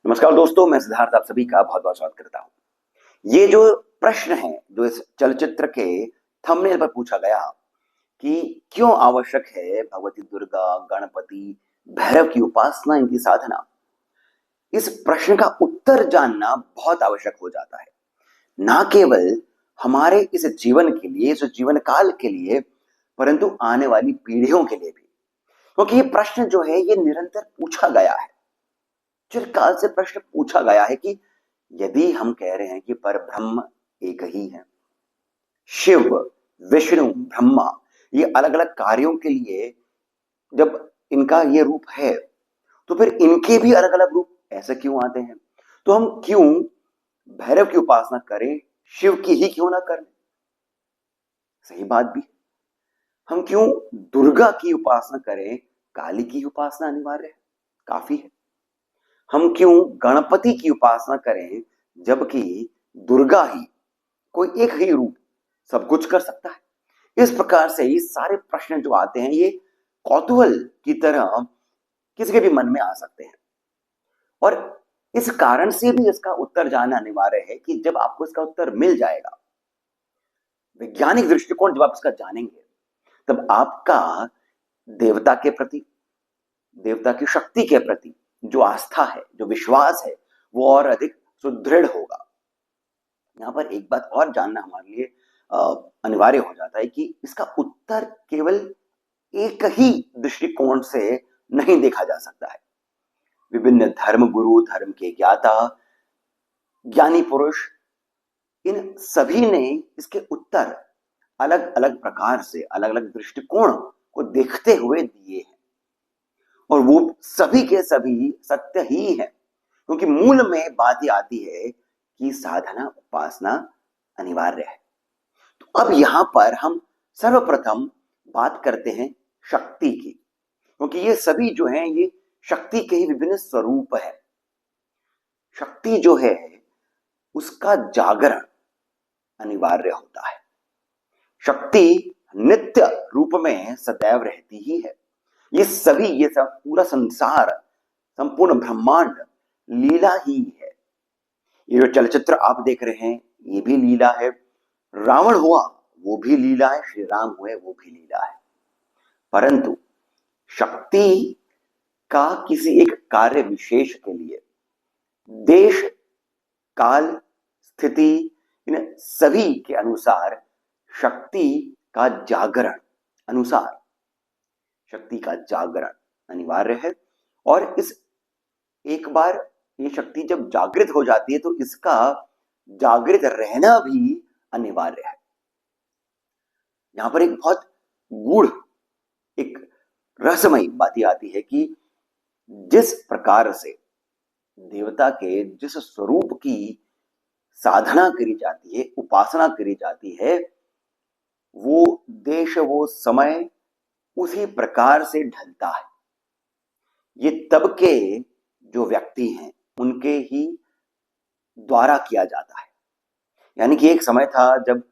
नमस्कार दोस्तों, मैं सिद्धार्थ आप सभी का बहुत बहुत स्वागत करता हूं। ये जो प्रश्न है जो इस चलचित्र के थंबनेल पर पूछा गया कि क्यों आवश्यक है भगवती दुर्गा, गणपति, भैरव की उपासना, इनकी साधना, इस प्रश्न का उत्तर जानना बहुत आवश्यक हो जाता है। ना केवल हमारे इस जीवन के लिए, इस जीवन काल के लिए, परंतु आने वाली पीढ़ियों के लिए भी, क्योंकि ये प्रश्न जो है ये निरंतर पूछा गया है। चिरकाल से प्रश्न पूछा गया है कि यदि हम कह रहे हैं कि परब्रह्म एक ही है, शिव, विष्णु, ब्रह्मा, ये अलग अलग कार्यों के लिए जब इनका ये रूप है, तो फिर इनके भी अलग अलग रूप ऐसे क्यों आते हैं? तो हम क्यों भैरव की उपासना करें, शिव की ही क्यों ना करें? सही बात भी। हम क्यों दुर्गा की उपासना करें, काली की उपासना अनिवार्य है, काफी है। हम क्यों गणपति की उपासना करें, जबकि दुर्गा ही, कोई एक ही रूप सब कुछ कर सकता है? इस प्रकार से ये सारे प्रश्न जो आते हैं, ये कौतूहल की तरह किसी के भी मन में आ सकते हैं। और इस कारण से भी इसका उत्तर जानना अनिवार्य है कि जब आपको इसका उत्तर मिल जाएगा, वैज्ञानिक दृष्टिकोण जब आप इसका जानेंगे, तब आपका देवता के प्रति, देवता की शक्ति के प्रति जो आस्था है, जो विश्वास है, वो और अधिक सुदृढ़ होगा। यहां पर एक बात और जानना हमारे लिए अनिवार्य हो जाता है कि इसका उत्तर केवल एक ही दृष्टिकोण से नहीं देखा जा सकता है। विभिन्न धर्म गुरु, धर्म के ज्ञाता, ज्ञानी पुरुष, इन सभी ने इसके उत्तर अलग अलग प्रकार से, अलग अलग दृष्टिकोण को देखते हुए दिए हैं, और वो सभी के सभी सत्य ही है, क्योंकि मूल में बात ही आती है कि साधना, उपासना अनिवार्य है। तो अब यहां पर हम सर्वप्रथम बात करते हैं शक्ति की, क्योंकि ये सभी जो हैं ये शक्ति के ही विभिन्न स्वरूप है। शक्ति जो है उसका जागरण अनिवार्य होता है। शक्ति नित्य रूप में सदैव रहती ही है। ये सभी, ये सब पूरा संसार, संपूर्ण ब्रह्मांड लीला ही है। ये जो चलचित्र आप देख रहे हैं ये भी लीला है, रावण हुआ वो भी लीला है, श्री राम हुए वो भी लीला है। परंतु शक्ति का किसी एक कार्य विशेष के लिए देश, काल, स्थिति, इन सभी के अनुसार शक्ति का जागरण, अनुसार शक्ति का जागरण अनिवार्य है। और इस एक बार ये शक्ति जब जागृत हो जाती है तो इसका जागृत रहना भी अनिवार्य है। यहां पर एक बहुत गूढ़, एक रहस्यमयी बात आती है कि जिस प्रकार से देवता के जिस स्वरूप की साधना करी जाती है, उपासना करी जाती है, वो देश, वो समय उसी प्रकार से ढलता है। ये तब के जो व्यक्ति हैं उनके ही द्वारा किया जाता है। यानी कि एक समय था जब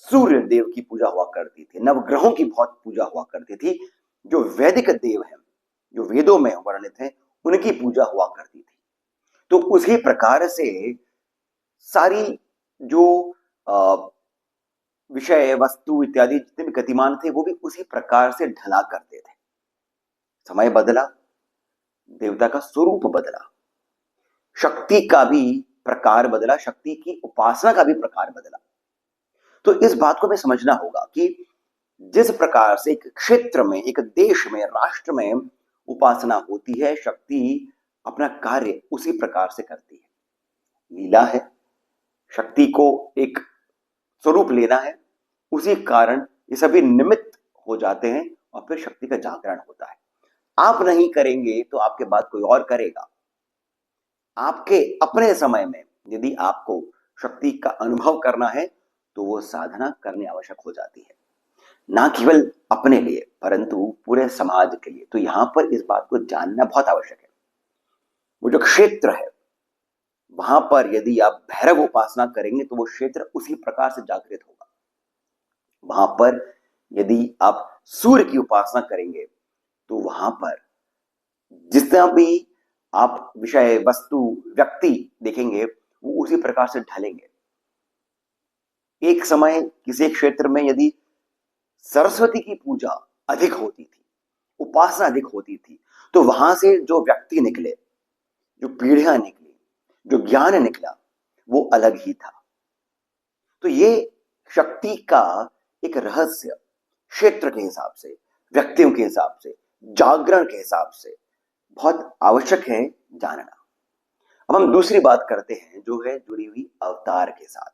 सूर्य देव की पूजा हुआ करती थी, नवग्रहों की बहुत पूजा हुआ करती थी, जो वैदिक देव हैं, जो वेदों में वर्णित हैं, उनकी पूजा हुआ करती थी। तो उसी प्रकार से सारी जो विषय, वस्तु इत्यादि जितने भी गतिमान थे वो भी उसी प्रकार से ढला करते थे। समय बदला, देवता का स्वरूप बदला, शक्ति का भी प्रकार बदला, शक्ति की उपासना का भी प्रकार बदला। तो इस बात को हमें समझना होगा कि जिस प्रकार से एक क्षेत्र में, एक देश में, राष्ट्र में उपासना होती है, शक्ति अपना कार्य उसी प्रकार से करती है। लीला है, शक्ति को एक स्वरूप लेना है, उसी कारण ये सभी निमित्त हो जाते हैं और फिर शक्ति का जागरण होता है। आप नहीं करेंगे तो आपके बाद कोई और करेगा। आपके अपने समय में यदि आपको शक्ति का अनुभव करना है तो वो साधना करनी आवश्यक हो जाती है, ना केवल अपने लिए परंतु पूरे समाज के लिए। तो यहां पर इस बात को जानना बहुत आवश्यक है। वो जो क्षेत्र है वहां पर यदि आप भैरव उपासना करेंगे तो वो क्षेत्र उसी प्रकार से जागृत होगा। वहां पर यदि आप सूर्य की उपासना करेंगे तो वहां पर जितना भी आप विषय, वस्तु, व्यक्ति देखेंगे, वो उसी प्रकार से ढलेंगे। एक समय किसी एक क्षेत्र में यदि सरस्वती की पूजा अधिक होती थी, उपासना अधिक होती थी, तो वहां से जो व्यक्ति निकले, जो पीढ़ियां निकली, जो ज्ञान निकला, वो अलग ही था। तो ये शक्ति का एक रहस्य क्षेत्र के हिसाब से, व्यक्तियों के हिसाब से, जागरण के हिसाब से बहुत आवश्यक है जानना। अब हम दूसरी बात करते हैं जो है जुड़ी हुई अवतार के साथ।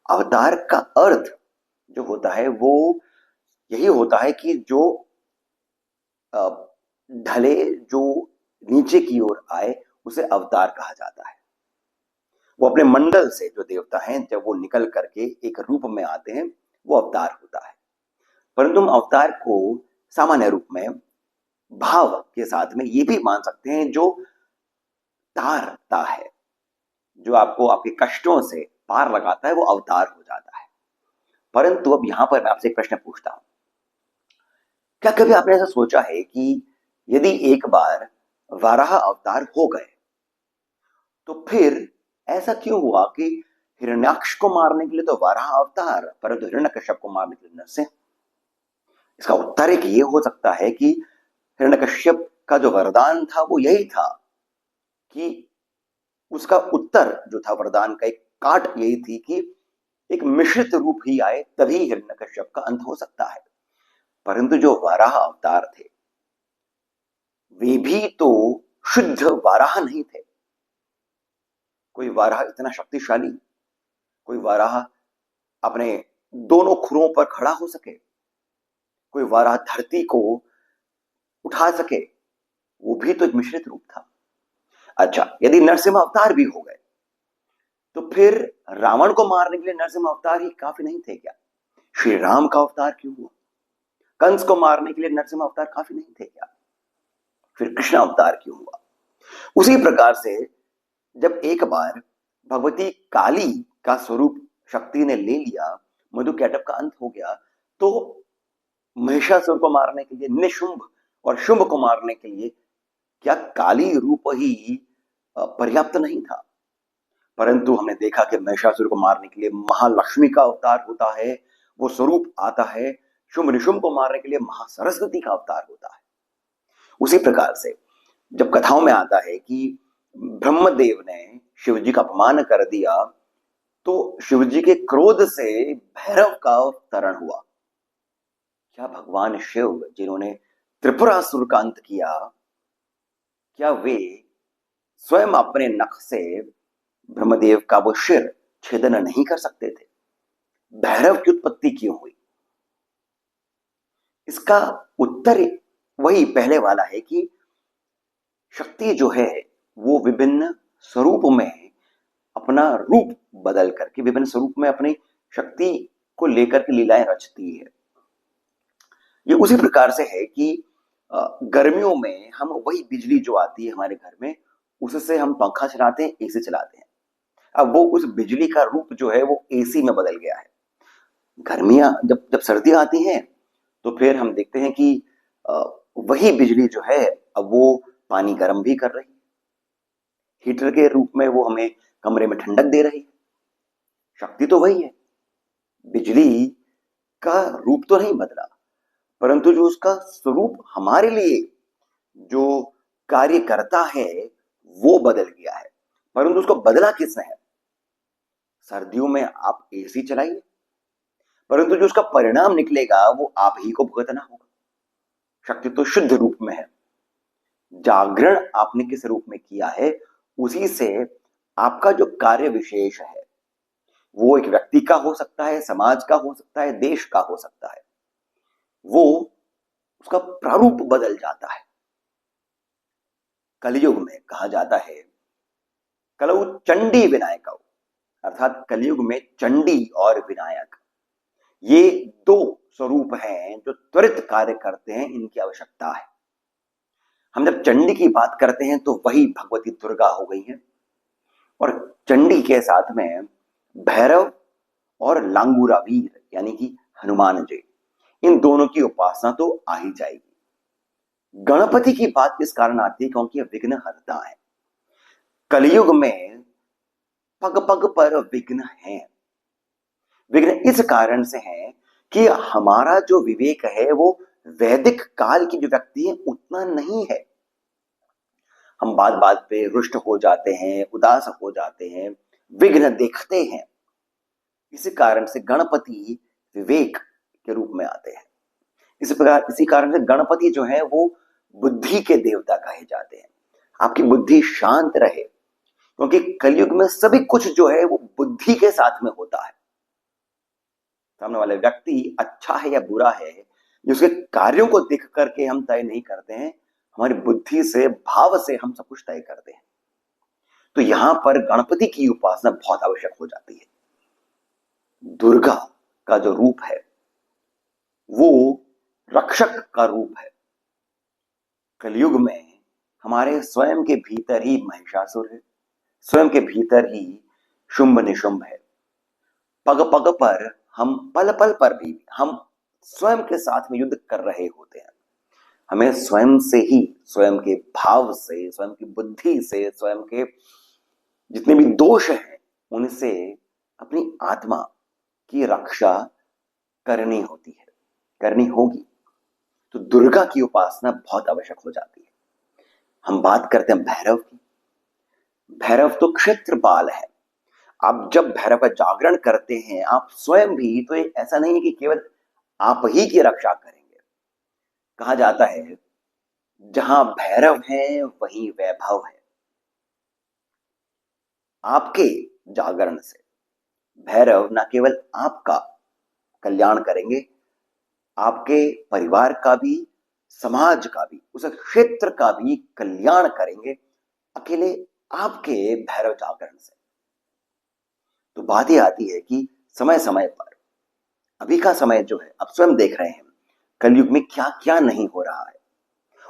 अवतार का अर्थ जो होता है वो यही होता है कि जो ढले, जो नीचे की ओर आए, उसे अवतार कहा जाता है। वो अपने मंडल से जो देवता हैं, जब वो निकल करके एक रूप में आते हैं, वो अवतार होता है। परंतु हम अवतार को सामान्य रूप में भाव के साथ में ये भी मान सकते हैं, जो तारता है, जो आपको आपके कष्टों से पार लगाता है, वो अवतार हो जाता है। परंतु अब यहां पर मैं आपसे एक प्रश्न पूछता हूं, क्या कभी आपने ऐसा सोचा है कि यदि एक बार वाराह अवतार हो गए, तो फिर ऐसा क्यों हुआ कि हिरण्याक्ष को मारने के लिए तो वाराह अवतार, परंतु हिरण्यकश्यप को मारने के लिए नरसिंह? इसका उत्तर एक ये हो सकता है कि हिरण्यकश्यप का जो वरदान था वो यही था कि उसका उत्तर जो था वरदान का, एक काट यही थी कि एक मिश्रित रूप ही आए, तभी हिरण्यकश्यप का अंत हो सकता है। परंतु जो वाराह अवतार थे, वे भी तो शुद्ध वाराह नहीं थे। कोई वाराह इतना शक्तिशाली, कोई वाराह अपने दोनों खुरों पर खड़ा हो सके, कोई वाराह धरती को उठा सके, वो भी तो एक मिश्रित रूप था। अच्छा, यदि नरसिंह अवतार भी हो गए, तो फिर रावण को मारने के लिए नरसिंह अवतार ही काफी नहीं थे क्या? श्री राम का अवतार क्यों हुआ? कंस को मारने के लिए नरसिंह अवतार काफी नहीं थे क्या? फिर कृष्ण अवतार क्यों हुआ? उसी प्रकार से जब एक बार भगवती काली का स्वरूप शक्ति ने ले लिया, मधुकैटभ का अंत हो गया, तो महिषासुर को मारने के लिए, निशुंभ और शुंभ को मारने के लिए क्या काली रूप ही पर्याप्त नहीं था? परंतु हमने देखा कि महिषासुर को मारने के लिए महालक्ष्मी का अवतार होता है, वो स्वरूप आता है। शुंभ निशुंभ को मारने के लिए महासरस्वती का अवतार होता है। उसी प्रकार से जब कथाओं में आता है कि ब्रह्मदेव ने शिवजी का अपमान कर दिया, तो शिवजी के क्रोध से भैरव का अवतरण हुआ। क्या भगवान शिव, जिन्होंने त्रिपुरासुर का अंत किया, क्या वे स्वयं अपने नख से ब्रह्मदेव का वो शिर छेदन नहीं कर सकते थे? भैरव की उत्पत्ति क्यों हुई? इसका उत्तर वही पहले वाला है कि शक्ति जो है वो विभिन्न स्वरूप में अपना रूप बदल करके, विभिन्न स्वरूप में अपनी शक्ति को लेकर के लीलाएं रचती है। ये उसी प्रकार से है कि गर्मियों में हम वही बिजली जो आती है हमारे घर में, उससे हम पंखा चलाते हैं, एसी चलाते हैं। अब वो उस बिजली का रूप जो है वो एसी में बदल गया है। गर्मियां जब जब सर्दियां आती हैं, तो फिर हम देखते हैं कि वही बिजली जो है अब वो पानी गर्म भी कर रही है, हीटर के रूप में वो हमें कमरे में ठंडक दे रही है। शक्ति तो वही है, बिजली का रूप तो नहीं बदला, परंतु जो उसका स्वरूप हमारे लिए जो कार्य करता है वो बदल गया है। परंतु उसको बदला किसने है? सर्दियों में आप एसी चलाइए, परंतु जो उसका परिणाम निकलेगा वो आप ही को भुगतना होगा। शक्ति तो शुद्ध रूप में है, जागरण आपने किस रूप में किया है, उसी से आपका जो कार्य विशेष है वो एक व्यक्ति का हो सकता है, समाज का हो सकता है, देश का हो सकता है, वो उसका प्रारूप बदल जाता है। कलयुग में कहा जाता है कलौ चंडी विनायक, अर्थात कलयुग में चंडी और विनायक ये दो स्वरूप हैं जो त्वरित कार्य करते हैं, इनकी आवश्यकता है। हम जब चंडी की बात करते हैं तो वही भगवती दुर्गा हो गई है, और चंडी के साथ में भैरव और लांगूरा वीर यानी कि हनुमान जी, इन दोनों की उपासना तो आ ही जाएगी। गणपति की बात इस कारण आती है क्योंकि विघ्नहर्ता है। कलयुग में पग पग पर विघ्न है। विघ्न इस कारण से है कि हमारा जो विवेक है वो वैदिक काल की जो व्यक्ति है उतना नहीं है। हम बात बात पे रुष्ट हो जाते हैं, उदास हो जाते हैं, विघ्न देखते हैं। इसी कारण से गणपति विवेक के रूप में आते हैं। इसी प्रकार इसी कारण से गणपति जो है वो बुद्धि के देवता कहे जाते हैं। आपकी बुद्धि शांत रहे, क्योंकि कलयुग में सभी कुछ जो है वो बुद्धि के साथ में होता है। सामने वाले व्यक्ति अच्छा है या बुरा है, ये उसके कार्यों को देख करके हम तय नहीं करते हैं, हमारी बुद्धि से, भाव से हम सब कुछ तय करते हैं। तो यहां पर गणपति की उपासना बहुत आवश्यक हो जाती है। दुर्गा का जो रूप है वो रक्षक का रूप है। कलयुग में हमारे स्वयं के भीतर ही महिषासुर है, स्वयं के भीतर ही शुंभ निशुंभ है। पग पग पर हम पल पल पर भी हम स्वयं के साथ में युद्ध कर रहे होते हैं। हमें स्वयं से ही, स्वयं के भाव से, स्वयं की बुद्धि से, स्वयं के जितने भी दोष हैं उनसे अपनी आत्मा की रक्षा करनी होती है, करनी होगी। तो दुर्गा की उपासना बहुत आवश्यक हो जाती है। हम बात करते हैं भैरव की। भैरव तो क्षेत्रपाल है। आप जब भैरव का जागरण करते हैं आप स्वयं भी, तो ये ऐसा नहीं है कि केवल आप ही की रक्षा करेंगे। कहा जाता है जहां भैरव है वहीं वैभव है। आपके जागरण से भैरव न केवल आपका कल्याण करेंगे, आपके परिवार का भी, समाज का भी, उस क्षेत्र का भी कल्याण करेंगे, अकेले आपके भैरव जागरण से। तो बात यह आती है कि समय समय पर, अभी का समय जो है, अब स्वयं देख रहे हैं कलयुग में क्या क्या नहीं हो रहा है।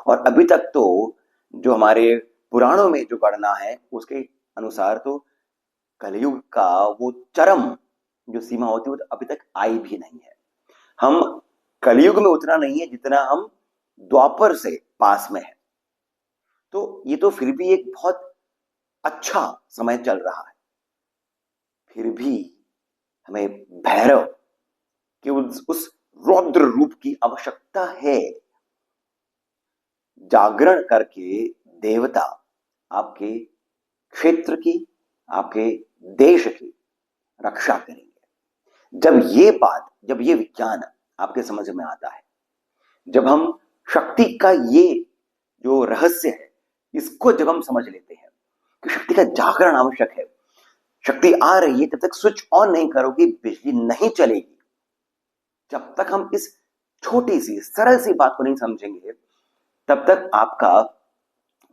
और अभी तक तो जो हमारे पुराणों में जो गणना है उसके अनुसार तो कलयुग का वो चरम जो सीमा होती है वो तो अभी तक आई भी नहीं है। हम कलयुग में उतना नहीं है जितना हम द्वापर से पास में है। तो ये तो फिर भी एक बहुत अच्छा समय चल रहा है। फिर भी हमें भैरव के उस रौद्र रूप की आवश्यकता है। जागरण करके देवता आपके क्षेत्र की, आपके देश की रक्षा करेंगे। जब ये विज्ञान आपके समझ में आता है, जब हम शक्ति का ये जो रहस्य है इसको जब हम समझ लेते हैं कि शक्ति का जागरण आवश्यक है, शक्ति आ रही है, तब तक स्विच ऑन नहीं करोगे बिजली नहीं चलेगी। जब तक हम इस छोटी सी सरल सी बात को नहीं समझेंगे तब तक आपका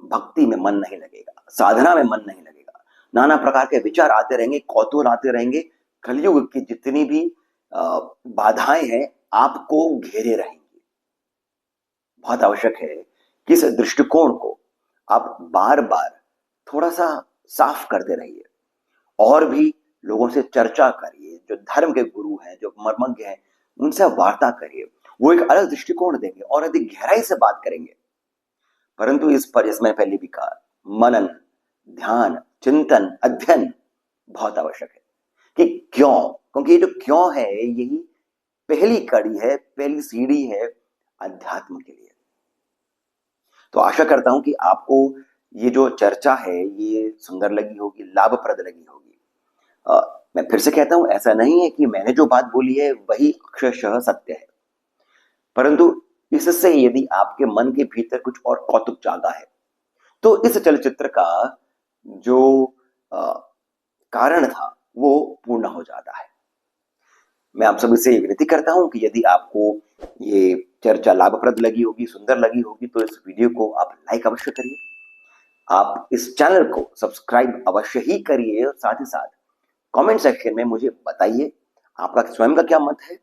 भक्ति में मन नहीं लगेगा, साधना में मन नहीं लगेगा। नाना प्रकार के विचार आते रहेंगे, कौतूहल आते रहेंगे। कलयुग की जितनी भी बाधाएं हैं आपको घेरे रहेंगी। बहुत आवश्यक है कि इस दृष्टिकोण को आप बार बार थोड़ा सा साफ करते रहिए और भी लोगों से चर्चा करिए। जो धर्म के गुरु हैं, जो मर्मज्ञ हैं, उनसे वार्ता करिए। वो एक अलग दृष्टिकोण देंगे और अधिक गहराई से बात करेंगे। परंतु इस पर, इसमें पहले भी कहा, मनन, ध्यान, चिंतन, अध्ययन बहुत आवश्यक है। कि क्यों? क्योंकि ये जो क्यों है यही पहली कड़ी है, पहली सीढ़ी है अध्यात्म के लिए। तो आशा करता हूं कि आपको ये जो चर्चा है ये सुंदर लगी होगी, लाभप्रद लगी होगी। मैं फिर से कहता हूं, ऐसा नहीं है कि मैंने जो बात बोली है वही अक्षरशः सत्य है, परंतु इससे यदि आपके मन के भीतर कुछ और कौतुक जागा है तो इस चलचित्र का जो कारण था वो पूर्ण हो जाता है। मैं आप सभी से विनती करता हूं कि यदि आपको ये चर्चा लाभप्रद लगी होगी, सुंदर लगी होगी, तो इस वीडियो को आप लाइक अवश्य करिए। आप इस चैनल को सब्सक्राइब अवश्य ही करिए और साथ ही साथ कमेंट सेक्शन में मुझे बताइए आपका स्वयं का क्या मत है।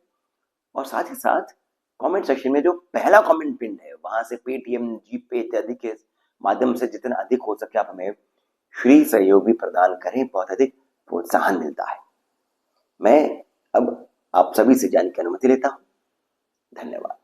और साथ ही साथ कमेंट सेक्शन में जो पहला कमेंट पिन है वहां से पेटीएम, जीपे इत्यादि के माध्यम से जितना अधिक हो सके आप हमें श्री सहयोग भी प्रदान करें, बहुत अधिक प्रोत्साहन मिलता है। मैं अब आप सभी से जाने की अनुमति लेता हूं। धन्यवाद।